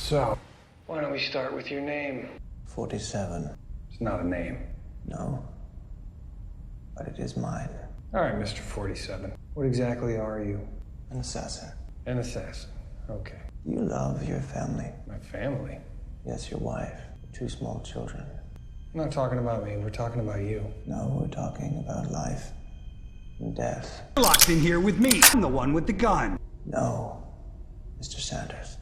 So, why don't we start with your name? 47. It's not a name. No. But it is mine. All right, Mr. 47. What exactly are you? An assassin. An assassin. Okay. You love your family. My family? Yes, your wife. 2 small children. I'm not talking about me. We're talking about you. No, we're talking about life and death. You're locked in here with me. I'm the one with the gun. No, Mr. Sanders.